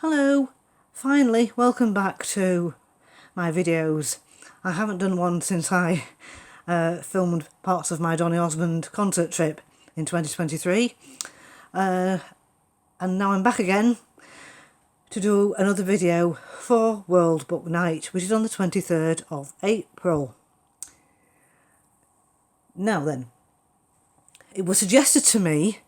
Hello, finally welcome back to my videos. I haven't done one since I filmed parts of my Donny Osmond concert trip in 2023 and now I'm back again to do another video for World Book Night, which is on the 23rd of April. Now then, it was suggested to me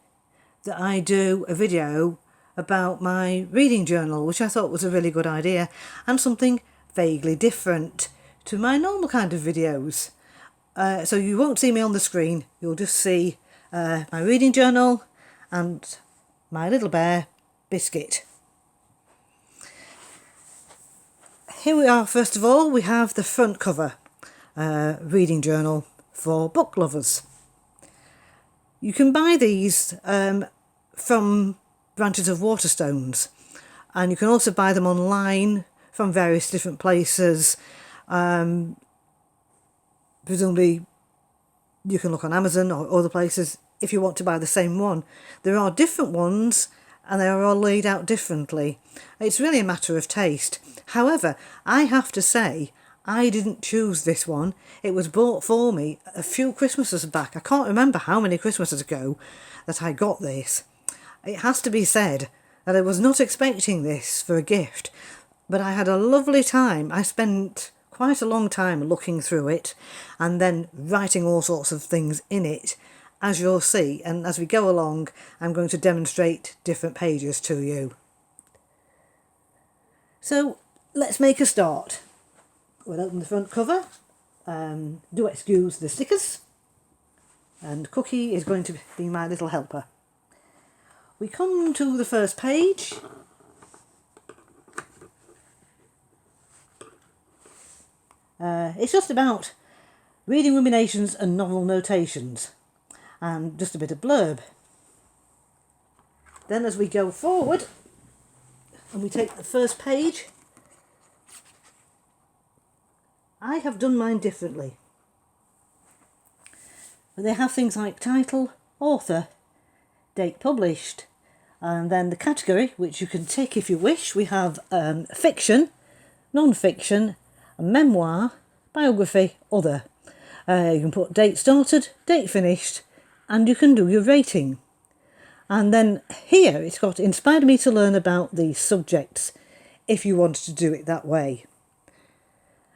that I do a video about my reading journal, which I thought was a really good idea and something vaguely different to my normal kind of videos. So you won't see me on the screen, you'll just see my reading journal and my little bear, Biscuit. Here we are. First of all, we have the front cover reading journal for book lovers. You can buy these from Branches of Waterstones, and you can also buy them online from various different places. Presumably you can look on Amazon or other places if you want to buy the same one. There are different ones and they are all laid out differently. It's really a matter of taste. However, I have to say, I didn't choose this one. It was bought for me a few Christmases back. I can't remember how many Christmases ago that I got this. It has to be said that I was not expecting this for a gift, but I had a lovely time. I spent quite a long time looking through it and then writing all sorts of things in it, as you'll see. And as we go along, I'm going to demonstrate different pages to you. So let's make a start. We'll open the front cover. Do excuse the stickers. And Cookie is going to be my little helper. We come to the first page. It's just about reading ruminations and novel notations, and just a bit of blurb. Then as we go forward and we take the first page, I have done mine differently. But they have things like title, author, date published, and then the category, which you can tick if you wish. We have fiction, non-fiction, a memoir, biography, other. You can put date started, date finished, and you can do your rating. And then here it's got inspired me to learn about these subjects, if you wanted to do it that way.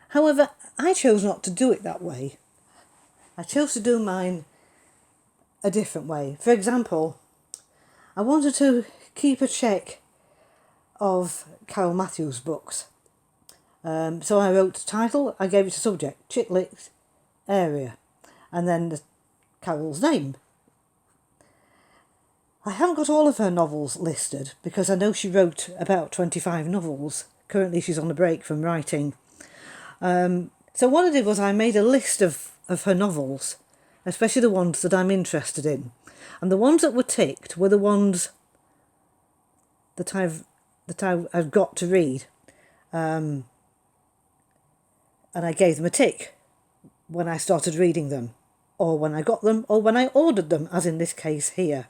However, I chose not to do it that way. I chose to do mine a different way. For example, I wanted to keep a check of Carol Matthews' books. So I wrote the title, I gave it a subject, Chick Lit area, and then Carol's name. I haven't got all of her novels listed because I know she wrote about 25 novels. Currently she's on a break from writing. So what I did was I made a list of her novels, especially the ones that I'm interested in. And the ones that were ticked were the ones that I've got to read. And I gave them a tick when I started reading them, or when I got them, or when I ordered them, as in this case here.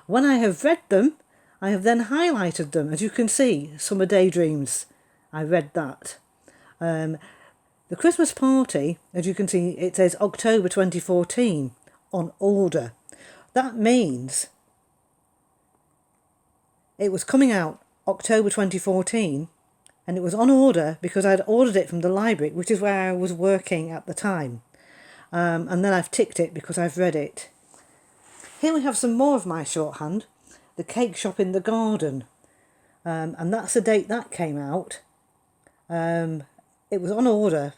When I have read them, I have then highlighted them. As you can see, Summer Daydreams, I read that. The Christmas Party, as you can see, it says October 2014 on order. That means it was coming out October 2014 and it was on order because I'd ordered it from the library, which is where I was working at the time. And then I've ticked it because I've read it. Here we have some more of my shorthand. The Cake Shop in the Garden. And that's the date that came out. It was on order.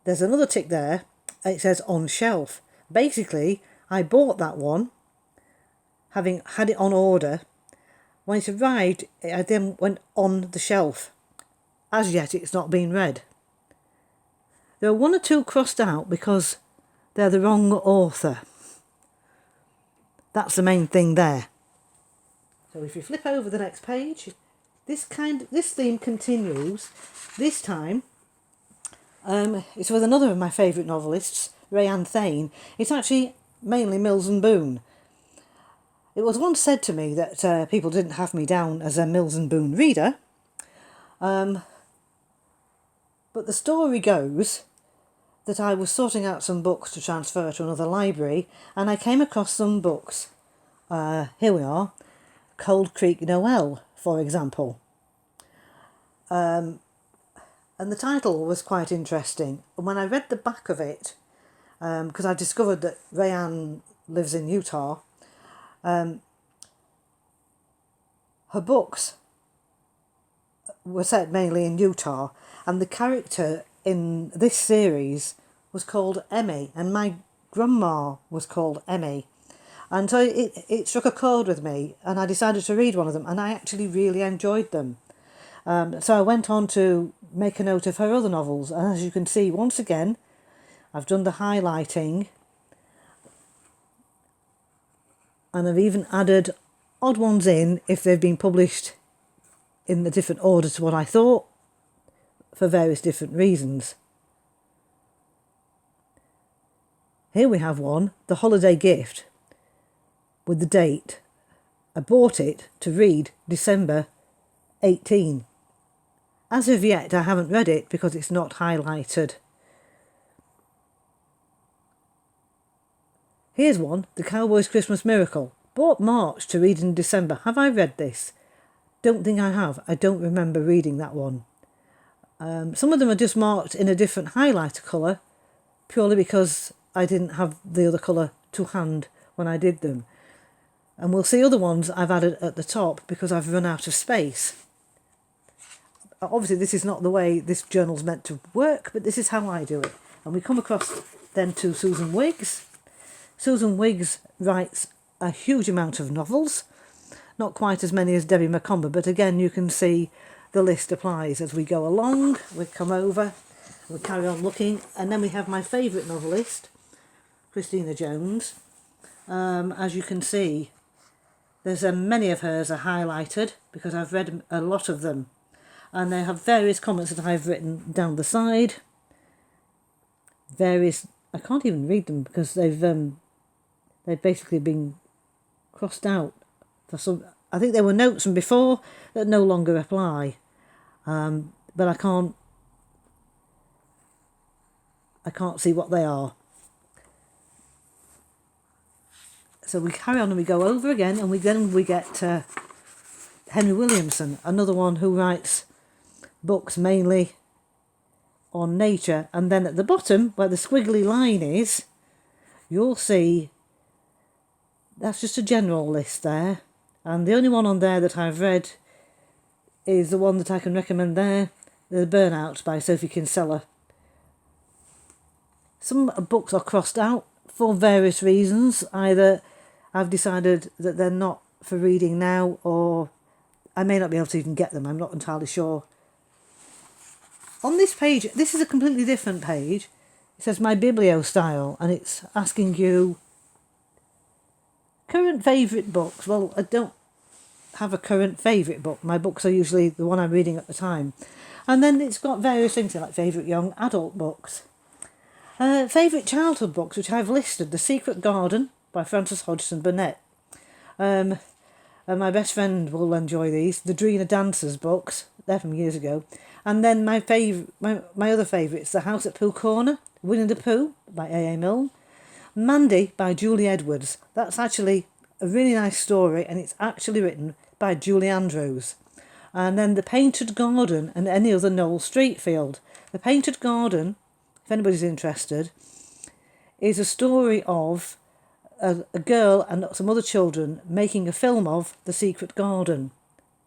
There's another tick there. It says on shelf. Basically, I bought that one, having had it on order. When it arrived, I then went on the shelf. As yet, it's not been read. There are one or two crossed out because they're the wrong author. That's the main thing there. So if you flip over the next page, this theme continues. This time, it's with another of my favourite novelists, Rayanne Thane. It's actually mainly Mills and Boon. It was once said to me that people didn't have me down as a Mills and Boon reader, but the story goes that I was sorting out some books to transfer to another library, and I came across some books. Here we are, Cold Creek Noel, for example. And the title was quite interesting. And when I read the back of it, because I discovered that Rayanne lives in Utah, her books were set mainly in Utah, and the character in this series was called Emmy, and my grandma was called Emmy. And so it struck a chord with me, and I decided to read one of them, and I actually really enjoyed them. So I went on to make a note of her other novels, and as you can see, once again, I've done the highlighting, and I've even added odd ones in if they've been published in a different order to what I thought, for various different reasons. Here we have one, The Holiday Gift, with the date. I bought it to read December 18. As of yet, I haven't read it because it's not highlighted. Here's one, The Cowboy's Christmas Miracle. Bought March to read in December. Have I read this? Don't think I have. I don't remember reading that one. Some of them are just marked in a different highlighter colour, purely because I didn't have the other colour to hand when I did them. And we'll see other ones I've added at the top because I've run out of space. Obviously, this is not the way this journal's meant to work, but this is how I do it. And we come across then to Susan Wiggs. Susan Wiggs writes a huge amount of novels, not quite as many as Debbie Macomber, but again, you can see the list applies as we go along. We come over, we carry on looking, and then we have my favourite novelist, Christina Jones. As you can see, there's many of hers are highlighted because I've read a lot of them, and they have various comments that I've written down the side. Various, I can't even read them because they've basically been crossed out for some. I think there were notes from before that no longer apply, but I can't see what they are. So we carry on and we go over again, and we get Henry Williamson, another one who writes books mainly on nature. And then at the bottom, where the squiggly line is, you'll see that's just a general list there. And the only one on there that I've read is the one that I can recommend there, The Burnout by Sophie Kinsella. Some books are crossed out for various reasons. Either I've decided that they're not for reading now, or I may not be able to even get them. I'm not entirely sure. On this page, this is a completely different page. It says My Biblio Style, and it's asking you current favourite books. Well, I don't have a current favourite book. My books are usually the one I'm reading at the time. And then it's got various things like favourite young adult books. Favourite childhood books, which I've listed. The Secret Garden by Frances Hodgson Burnett. And my best friend will enjoy these. The Drina Dancers books. They're from years ago. And then my other favourites, The House at Pooh Corner, Winnie the Pooh by A.A. Milne. Mandy by Julie Edwards. That's actually a really nice story, and it's actually written by Julie Andrews. And then The Painted Garden and Any Other Noel Streatfeild. The Painted Garden, if anybody's interested, is a story of a girl and some other children making a film of The Secret Garden.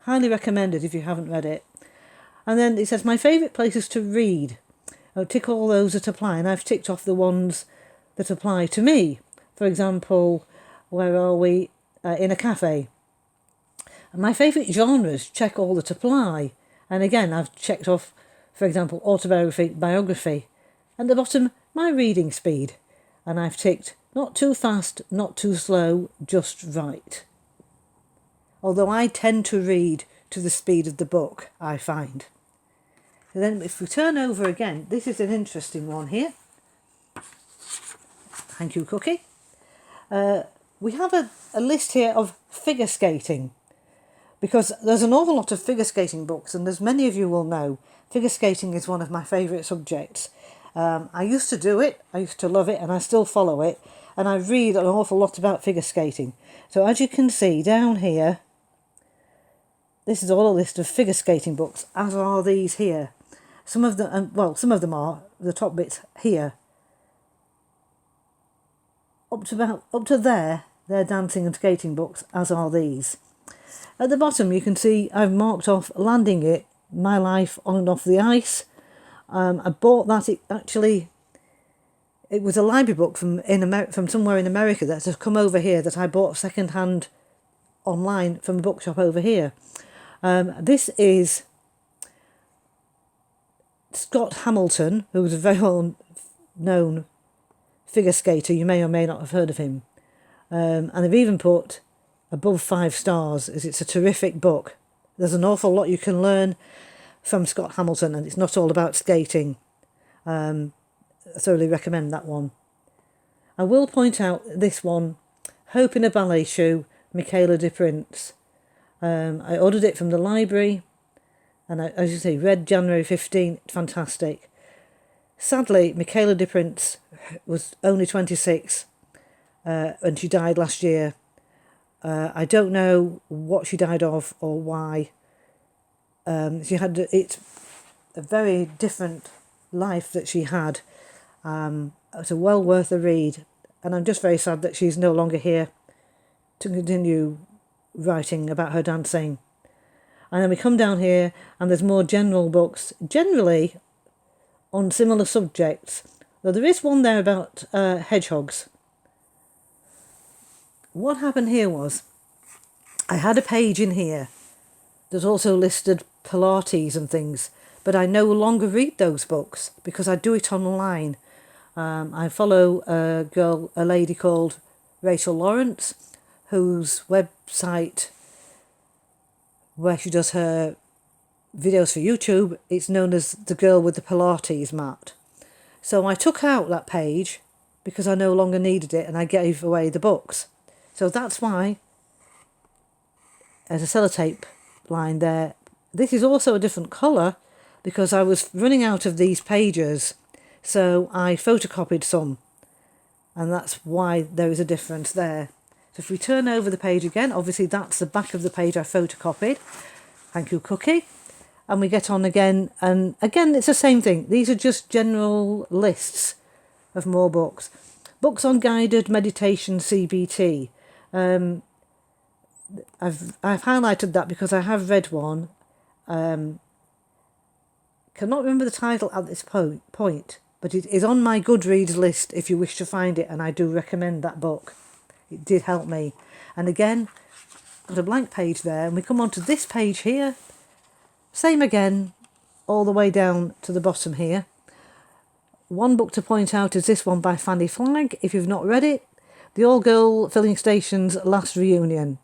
Highly recommended if you haven't read it. And then it says, my favourite places to read. I'll tick all those that apply, and I've ticked off the ones that apply to me. For example, where are we? In a cafe. And my favourite genres, check all that apply. And again, I've checked off, for example, autobiography, biography. And at the bottom, my reading speed. And I've ticked not too fast, not too slow, just right. Although I tend to read to the speed of the book, I find. And then if we turn over again, this is an interesting one here. Thank you, Cookie. we have a list here of figure skating, because there's an awful lot of figure skating books, and as many of you will know, figure skating is one of my favourite subjects. I used to do it, I used to love it, and I still follow it, and I read an awful lot about figure skating. So as you can see down here, this is all a list of figure skating books, as are these here. Some of them, well, some of them are the top bits here. Up to there, they're dancing and skating books, as are these. At the bottom, you can see I've marked off Landing It, My Life on and Off the Ice. I bought that. It was a library book from somewhere in America that has come over here, that I bought second hand online from a bookshop over here. This is Scott Hamilton, who was a very well known figure skater. You may or may not have heard of him. And I've even put above 5 stars, as it's a terrific book. There's an awful lot you can learn from Scott Hamilton, and it's not all about skating. I thoroughly recommend that one. I will point out this one, Hope in a Ballet Shoe, Michaela de Prince. I ordered it from the library, and as you say, read January 15, fantastic. Sadly, Michaela de Prince was only 26 and she died last year. I don't know what she died of or why. It's a very different life that she had. It's well worth a read, and I'm just very sad that she's no longer here to continue writing about her dancing. And then we come down here, and there's more general books, generally on similar subjects. Though there is one there about hedgehogs. What happened here was, I had a page in here that also listed Pilates and things, but I no longer read those books because I do it online. I follow a lady called Rachel Lawrence, whose website, where she does her videos for YouTube, it's known as The Girl with the Pilates Mat. So I took out that page because I no longer needed it, and I gave away the books. So that's why there's a sellotape line there. This is also a different colour because I was running out of these pages, so I photocopied some, and that's why there is a difference there. So if we turn over the page again, obviously that's the back of the page I photocopied. Thank you, Cookie. And we get on again, and again it's the same thing. These are just general lists of more books. Books on guided meditation, CBT. I've highlighted that because I have read one. Cannot remember the title at this point, but it is on my Goodreads list if you wish to find it, and I do recommend that book. It did help me. And again, got a blank page there, and we come on to this page here. Same again, all the way down to the bottom here. One book to point out is this one by Fanny Flagg, if you've not read it. The All Girl Filling Station's Last Reunion.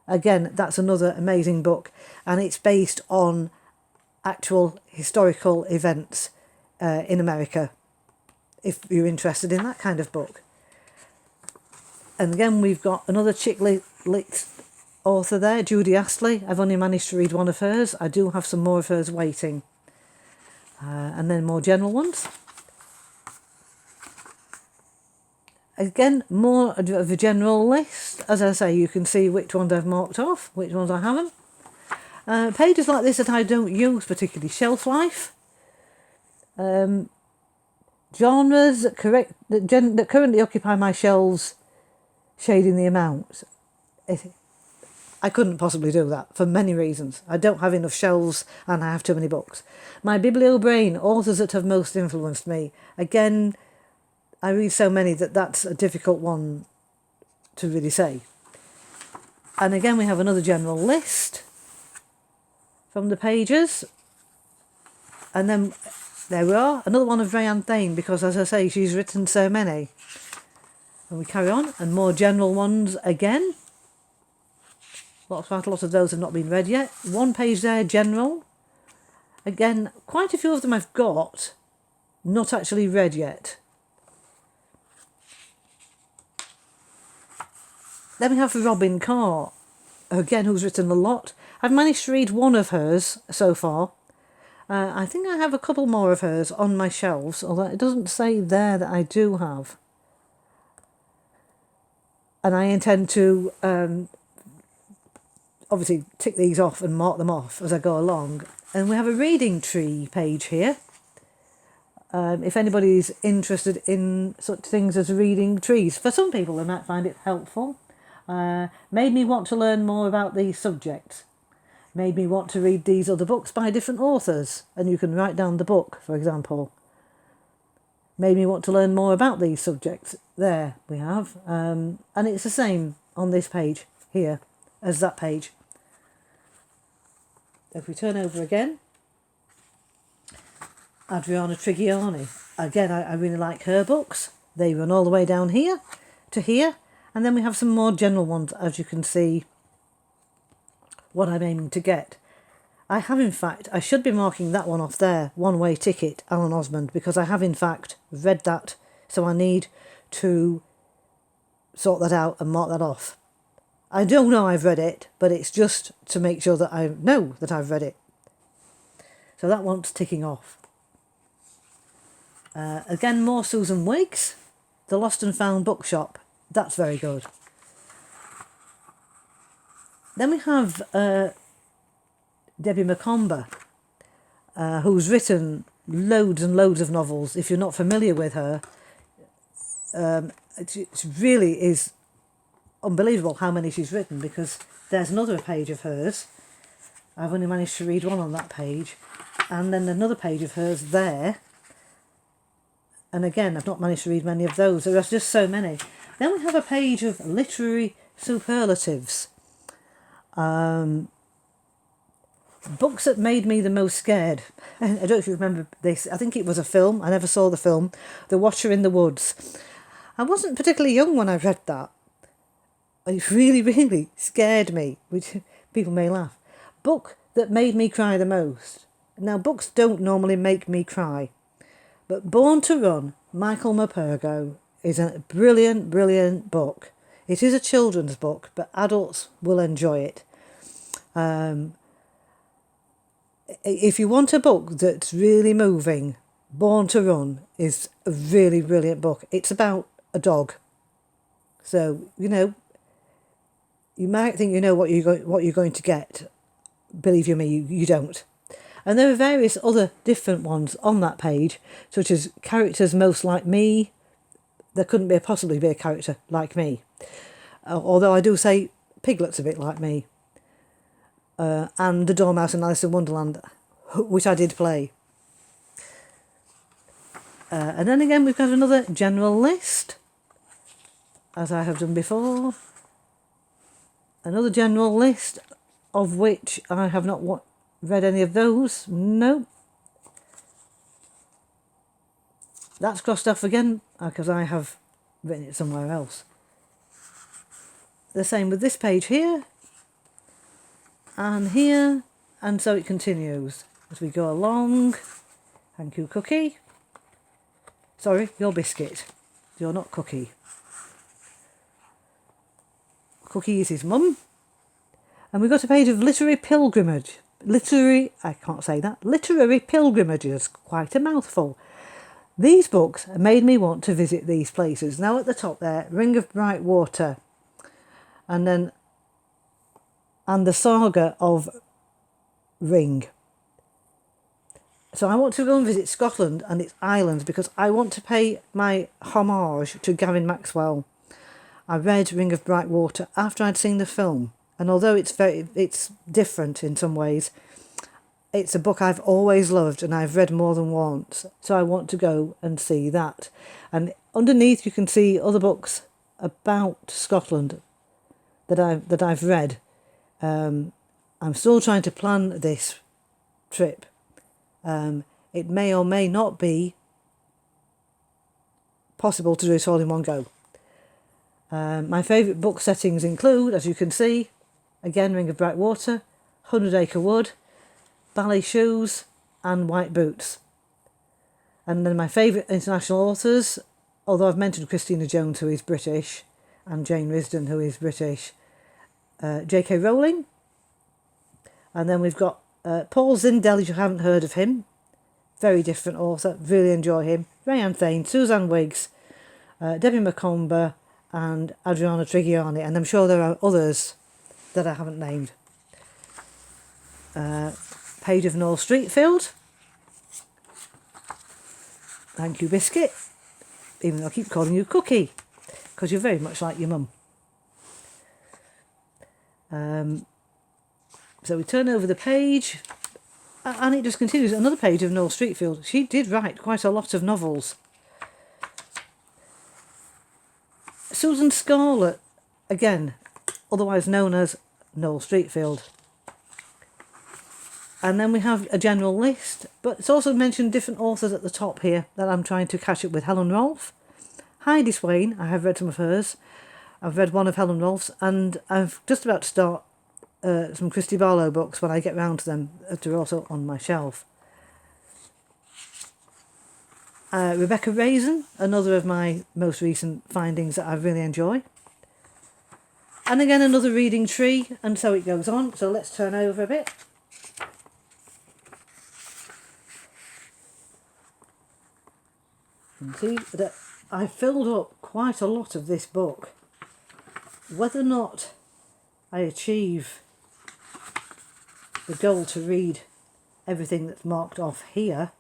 Again, that's another amazing book, and it's based on actual historical events in America, if you're interested in that kind of book. And again, we've got another chick lit author there, Judy Astley. I've only managed to read one of hers. I do have some more of hers waiting. And then more general ones. Again, more of a general list. As I say, you can see which ones I've marked off, which ones I haven't. Pages like this that I don't use particularly. Shelf life. Genres that currently occupy my shelves, shading the amounts. I couldn't possibly do that for many reasons. I don't have enough shelves and I have too many books. My bibliobrain, authors that have most influenced me. Again, I read so many that that's a difficult one to really say. And again, we have another general list from the pages. And then there we are, another one of Rayanne Thane, because as I say, she's written so many. And we carry on, and more general ones again. Quite a lot of those have not been read yet. One page there, general. Again, quite a few of them I've got, not actually read yet. Then we have Robin Carr, again, who's written a lot. I've managed to read one of hers so far. I think I have a couple more of hers on my shelves, although it doesn't say there that I do have. And I intend to obviously tick these off and mark them off as I go along. And we have a reading tree page here. If anybody's interested in such things as reading trees. For some people, they might find it helpful. Made me want to learn more about these subjects. Made me want to read these other books by different authors. And you can write down the book, for example. Made me want to learn more about these subjects. There we have. And it's the same on this page here as that page. If we turn over again, Adriana Trigiani. Again, I really like her books. They run all the way down here to here. And then we have some more general ones, as you can see what I'm aiming to get. I have, in fact, I should be marking that one off there, One Way Ticket, Alan Osmond, because I have, in fact, read that. So I need to sort that out and mark that off. I don't know I've read it, but it's just to make sure that I know that I've read it. So that one's ticking off. Again, more Susan Wiggs, The Lost and Found Bookshop. That's very good. Then we have Debbie Macomber, who's written loads and loads of novels. If you're not familiar with her, it really is unbelievable how many she's written, because there's another page of hers. I've only managed to read one on that page, and then another page of hers there. And again, I've not managed to read many of those. There's just so many. Then we have a page of literary superlatives. Books that made me the most scared. I don't know if you remember this. I think it was a film. I never saw the film. The Watcher in the Woods. I wasn't particularly young when I read that. It really, really scared me, which people may laugh. Book that made me cry the most. Now, books don't normally make me cry. But Born to Run, Michael Morpurgo, is a brilliant, brilliant book. It is a children's book, but adults will enjoy it. If you want a book that's really moving, Born to Run is a really brilliant book. It's about a dog. So, you might think you know what you're going to get. Believe you me, you don't. And there are various other different ones on that page, such as characters most like me. There couldn't possibly be a character like me. Although I do say Piglet's a bit like me. And the Dormouse in Alice in Wonderland, which I did play. And then again, we've got another general list, as I have done before. Another general list, of which I have not read any of those. No. That's crossed off again, because I have written it somewhere else. The same with this page here. And here. And so it continues as we go along. Thank you, Cookie. Sorry, you're Biscuit. You're not Cookie. Cookie is his mum. And we've got a page of literary pilgrimage. Literary pilgrimages. Quite a mouthful. These books made me want to visit these places. Now at the top there, Ring of Bright Water. And the Saga of Ring. So I want to go and visit Scotland and its islands because I want to pay my homage to Gavin Maxwell. I read Ring of Bright Water after I'd seen the film. And although it's different in some ways, it's a book I've always loved and I've read more than once. So I want to go and see that. And underneath you can see other books about Scotland that I've read. I'm still trying to plan this trip. It may or may not be possible to do it all in one go. My favourite book settings include, as you can see, again, Ring of Bright Water, 100 Acre Wood, Ballet Shoes and White Boots. And then my favourite international authors, although I've mentioned Christina Jones, who is British, and Jane Risdon, who is British. J.K. Rowling. And then we've got Paul Zindel, if you haven't heard of him. Very different author, really enjoy him. Rayanne Thane, Suzanne Wiggs, Debbie McComber and Adriana Trigiani. And I'm sure there are others that I haven't named. Page of Noel Streatfield. Thank you, Biscuit. Even though I keep calling you Cookie, because you're very much like your mum. So we turn over the page, and it just continues. Another page of Noel Streatfield. She did write quite a lot of novels. Susan Scarlett, again, otherwise known as Noel Streatfield. And then we have a general list, but it's also mentioned different authors at the top here that I'm trying to catch up with. Helen Rolfe, Heidi Swain, I have read some of hers. I've read one of Helen Rolfe's, and I'm just about to start some Christy Barlow books when I get round to them. They're also on my shelf. Rebecca Raisin, another of my most recent findings that I really enjoy. And again, another reading tree, and so it goes on. So let's turn over a bit. And see that I filled up quite a lot of this book. Whether or not I achieve the goal to read everything that's marked off here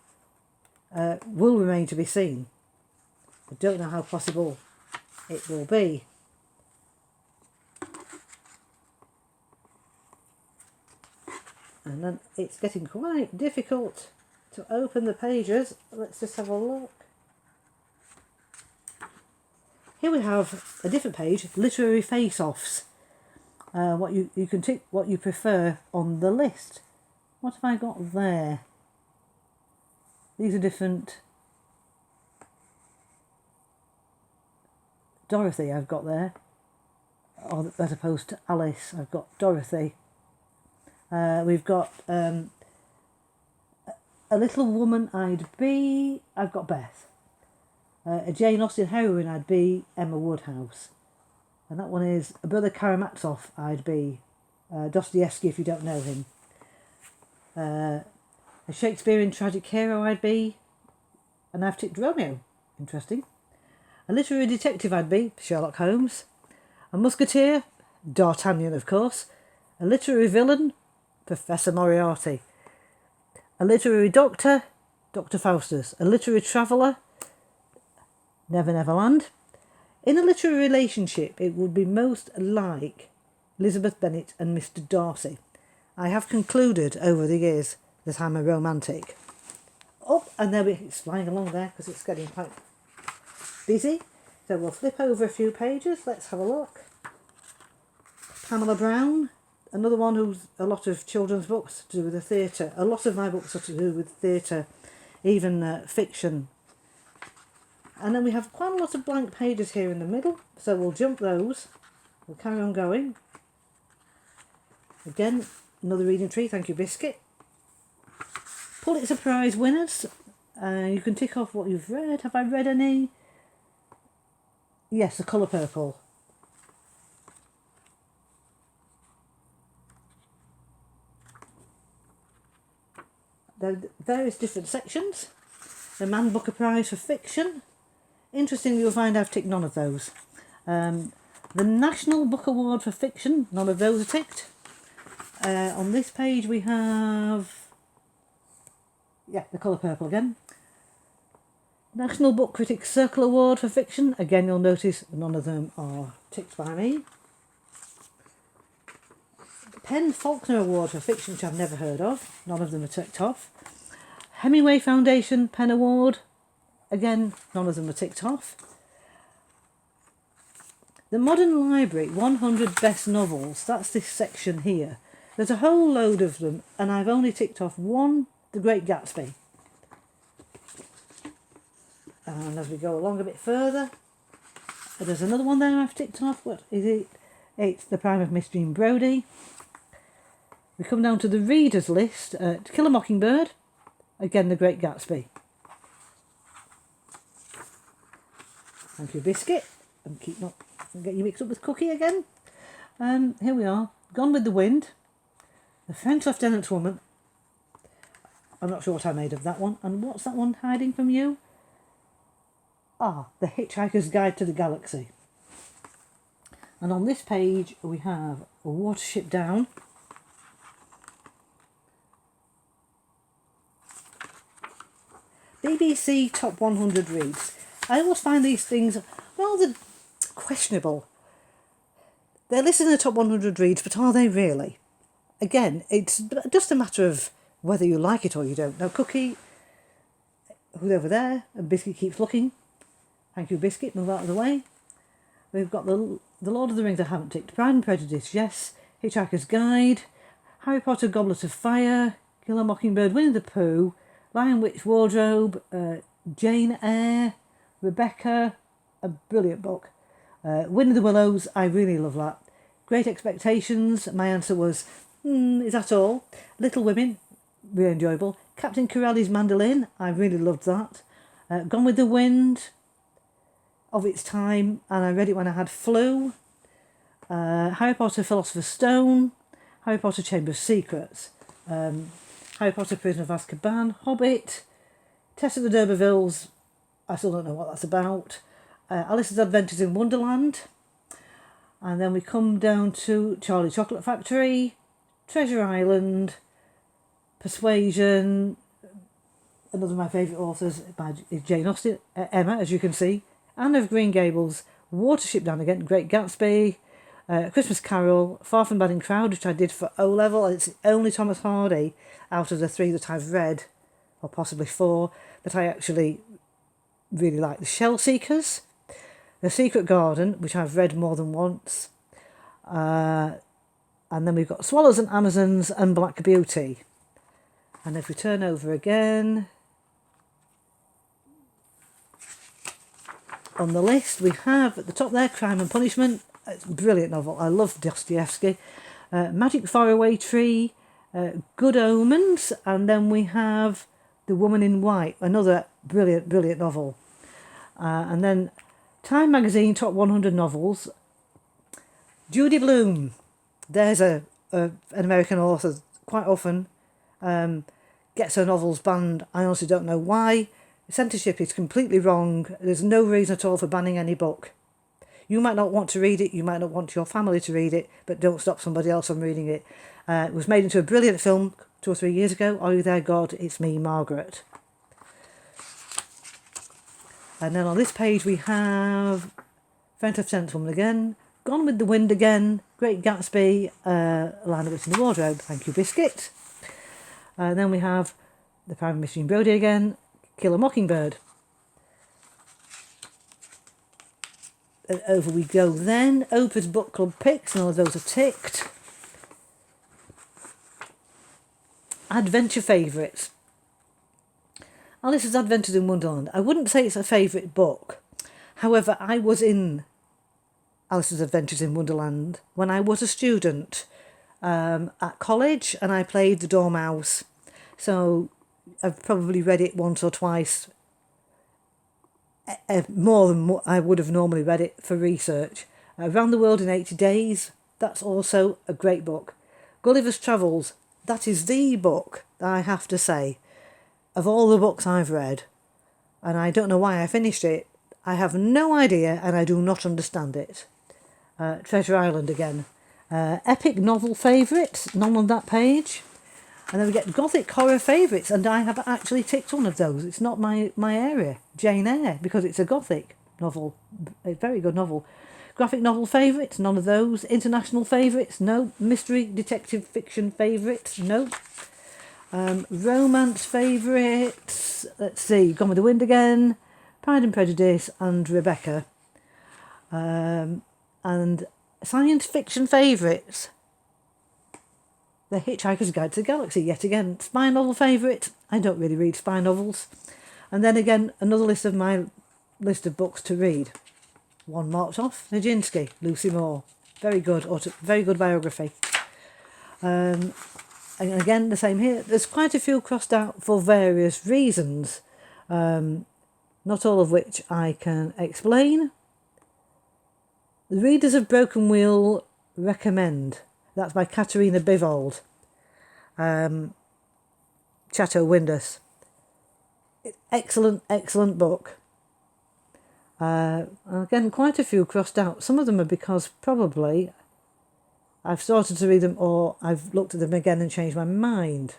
will remain to be seen. I don't know how possible it will be. And then it's getting quite difficult to open the pages. Let's just have a look. Here we have a different page, literary face-offs. What you can tick what you prefer on the list. What have I got there? These are different. Dorothy I've got there, or as opposed to Alice, I've got Dorothy. We've got A Little Woman I'd Be, I've got Beth. A Jane Austen heroine I'd be Emma Woodhouse. And that one is A Brother Karamazov I'd be Dostoevsky, if you don't know him. A Shakespearean tragic hero I'd be, and I've ticked Romeo. Interesting. A literary detective I'd be Sherlock Holmes. A musketeer, D'Artagnan of course. A literary villain, Professor Moriarty. A literary doctor, Dr. Faustus. A literary traveller, Never Never Land. In a literary relationship, it would be most like Elizabeth Bennet and Mr. Darcy. I have concluded over the years that I'm a romantic. Oh, and there it's flying along there because it's getting quite busy. So we'll flip over a few pages. Let's have a look. Pamela Brown, another one who's a lot of children's books to do with the theatre. A lot of my books are to do with theatre, even fiction. And then we have quite a lot of blank pages here in the middle, so we'll jump those. We'll carry on going. Again, another reading tree, thank you, Biscuit. Pulitzer Prize winners. You can tick off what you've read. Have I read any? Yes, The Colour Purple. There are various different sections. The Man Booker Prize for Fiction. Interestingly, you'll find I've ticked none of those. The National Book Award for Fiction, none of those are ticked. On this page we have, The Colour Purple again. National Book Critics Circle Award for Fiction, again you'll notice none of them are ticked by me. Penn Faulkner Award for Fiction, which I've never heard of, none of them are ticked off. Hemingway Foundation Penn Award, again, none of them are ticked off. The Modern Library 100 Best Novels, that's this section here. There's a whole load of them, and I've only ticked off one, The Great Gatsby. And as we go along a bit further, there's another one there I've ticked off. What is it? It's The Prime of Miss Jean Brodie. We come down to the readers list. To Kill a Mockingbird, again The Great Gatsby. Thank you, Biscuit. And keep not Get you mixed up with Cookie again. Here we are. Gone with the Wind. The French Lieutenant Woman. I'm not sure what I made of that one. And what's that one hiding from you? Ah, The Hitchhiker's Guide to the Galaxy. And on this page we have A Watership Down. BBC Top 100 Reads. I always find these things rather questionable. They're listed in the top 100 reads, but are they really? Again, it's just a matter of whether you like it or you don't. Now, Cookie, who's over there, and Biscuit keeps looking. Thank you, Biscuit, move out of the way. We've got the Lord of the Rings I haven't ticked. Pride and Prejudice, yes. Hitchhiker's Guide. Harry Potter, Goblet of Fire. Kill a Mockingbird, Winnie the Pooh. Lion Witch Wardrobe. Jane Eyre. Rebecca, a brilliant book. Wind of the Willows, I really love that. Great Expectations, my answer was, is that all? Little Women, really enjoyable. Captain Corelli's Mandolin, I really loved that. Gone with the Wind, of its time, and I read it when I had flu. Harry Potter Philosopher's Stone. Harry Potter Chamber of Secrets. Harry Potter Prisoner of Azkaban. Hobbit. Tess of the D'Urbervilles, I still don't know what that's about. Alice's Adventures in Wonderland. And then we come down to Charlie Chocolate Factory, Treasure Island, Persuasion. Another of my favourite authors is Jane Austen, Emma, as you can see. Anne of Green Gables, Watership Down again, Great Gatsby, Christmas Carol, Far From Bad in Crowd, which I did for O-level. It's the only Thomas Hardy out of the 3 that I've read, or possibly 4, that I actually really like. The Shell Seekers, The Secret Garden, which I've read more than once, and then we've got Swallows and Amazons and Black Beauty. And if we turn over again, on the list we have at the top there Crime and Punishment. It's a brilliant novel. I love Dostoevsky. Magic Faraway Tree, Good Omens, and then we have The Woman in White, another brilliant novel. And then Time Magazine Top 100 Novels. Judy Blume. There's an American author quite often gets her novels banned. I honestly don't know why. Censorship is completely wrong. There's no reason at all for banning any book. You might not want to read it, you might not want your family to read it, but don't stop somebody else from reading it. It was made into a brilliant film 2 or 3 years ago. Are You There, God? It's Me, Margaret. And then on this page we have French Lieutenant Woman again, Gone with the Wind again, Great Gatsby, Lion of Witch in the Wardrobe, thank you, Biscuit. Then we have The Prime of Machine Brody again, Kill a Mockingbird. And over we go then. Oprah's Book Club picks, none of those are ticked. Adventure favourites. Alice's Adventures in Wonderland. I wouldn't say it's a favourite book. However, I was in Alice's Adventures in Wonderland when I was a student at college, and I played the Dormouse. So I've probably read it once or twice, more than what I would have normally read it for research. Around the World in 80 Days, that's also a great book. Gulliver's Travels, that is the book, I have to say, of all the books I've read, and I don't know why I finished it. I have no idea, and I do not understand it. Treasure Island again. Epic novel favourites, none on that page. And then we get Gothic horror favourites, and I have actually ticked one of those. It's not my area, Jane Eyre, because it's a Gothic novel, a very good novel. Graphic novel favourites, none of those. International favourites, no. Mystery detective fiction favourites, no. Romance favourites, let's see, Gone with the Wind again, Pride and Prejudice, and Rebecca. And science fiction favourites, The Hitchhiker's Guide to the Galaxy, yet again. Spy novel favourite, I don't really read spy novels. And then again, another list of my list of books to read. One marked off, Nijinsky, Lucy Moore. Very good, very good biography. And again, the same here. There's quite a few crossed out for various reasons, not all of which I can explain. The readers of Broken Wheel recommend. That's by Katerina Bivold. Chateau Windus. Excellent, excellent book. Again, quite a few crossed out. Some of them are because probably I've started to read them or I've looked at them again and changed my mind.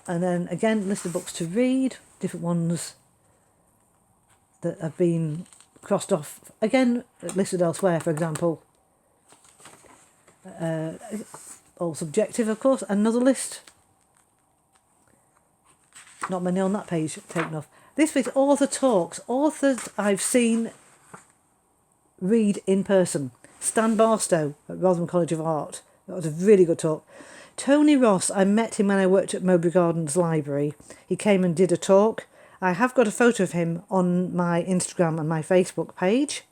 And then again, list of books to read, different ones that have been crossed off. Again, listed elsewhere, for example. All subjective, of course. Another list. Not many on that page taken off. This week's author talks. Authors I've seen read in person. Stan Barstow at Rotherham College of Art. That was a really good talk. Tony Ross, I met him when I worked at Mowbray Gardens Library. He came and did a talk. I have got a photo of him on my Instagram and my Facebook page.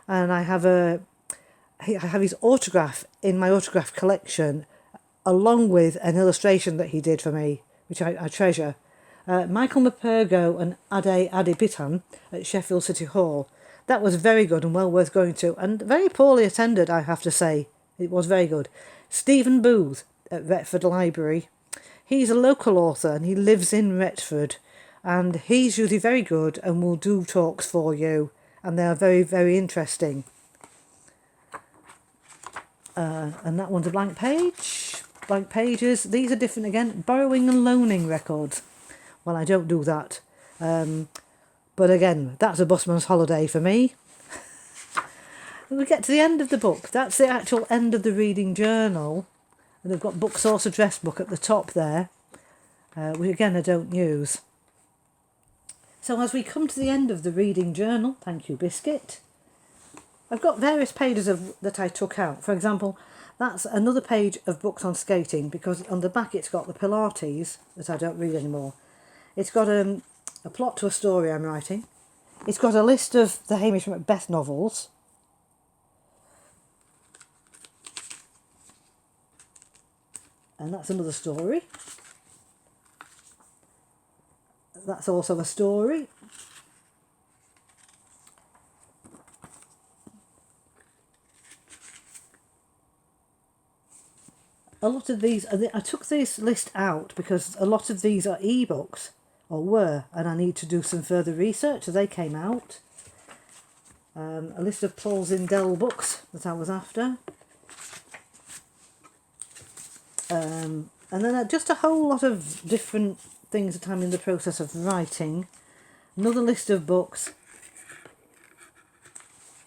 And I have his autograph in my autograph collection, along with an illustration that he did for me, which I treasure. Michael Mapergo and Ade Adepitan at Sheffield City Hall. That was very good and well worth going to, and very poorly attended, I have to say. It was very good. Stephen Booth at Retford Library. He's a local author and he lives in Retford, and he's usually very good and will do talks for you, and they are very, very interesting. And that one's a blank page. Blank pages. These are different again. Borrowing and loaning records. Well, I don't do that. But again, that's a busman's holiday for me. We get to the end of the book. That's the actual end of the reading journal. And they've got Book Source Address Book at the top there, which again I don't use. So as we come to the end of the reading journal, thank you, Biscuit, I've got various pages that I took out. For example, that's another page of books on skating, because on the back it's got the Pilates that I don't read anymore. It's got a plot to a story I'm writing. It's got a list of the Hamish Macbeth novels. And that's another story. That's also a story. A lot of these, I took this list out because a lot of these are ebooks, or were, and I need to do some further research, so they came out. A list of Paul Zindel books that I was after. And then just a whole lot of different things that I'm in the process of writing. Another list of books.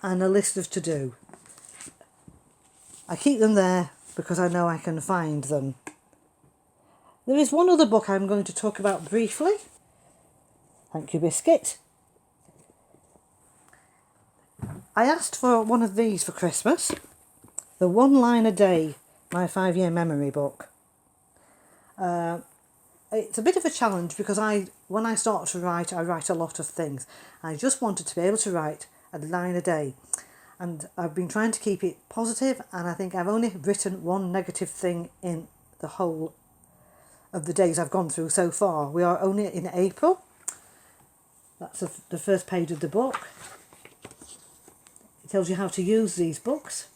And a list of to-do. I keep them there because I know I can find them. There is one other book I'm going to talk about briefly. Thank you, Biscuit. I asked for one of these for Christmas. The One Line a Day, my 5-year memory book. It's a bit of a challenge because when I start to write, I write a lot of things. I just wanted to be able to write a line a day. And I've been trying to keep it positive, and I think I've only written one negative thing in the whole of the days I've gone through so far. We are only in April. That's the first page of the book. It tells you how to use these books.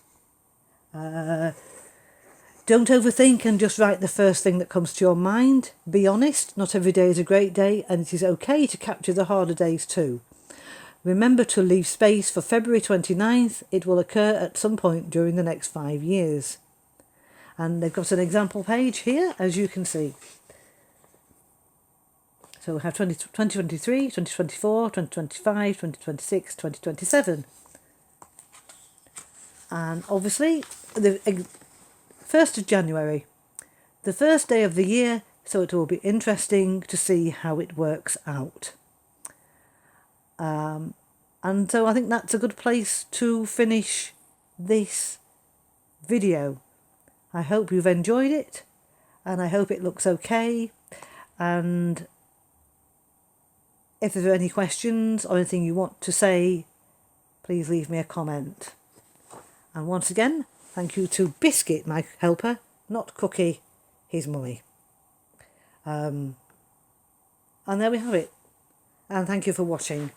Don't overthink and just write the first thing that comes to your mind. Be honest, not every day is a great day, and it is okay to capture the harder days too. Remember to leave space for February 29th. It will occur at some point during the next 5 years. And they've got an example page here, as you can see. So we have 2023, 2024, 2025, 2026, 2027. And obviously, the 1st of January, the first day of the year, so it will be interesting to see how it works out. And so I think that's a good place to finish this video. I hope you've enjoyed it, and I hope it looks okay. And if there are any questions or anything you want to say, please leave me a comment. And once again, thank you to Biscuit, my helper, not Cookie, his mummy. And there we have it. And thank you for watching.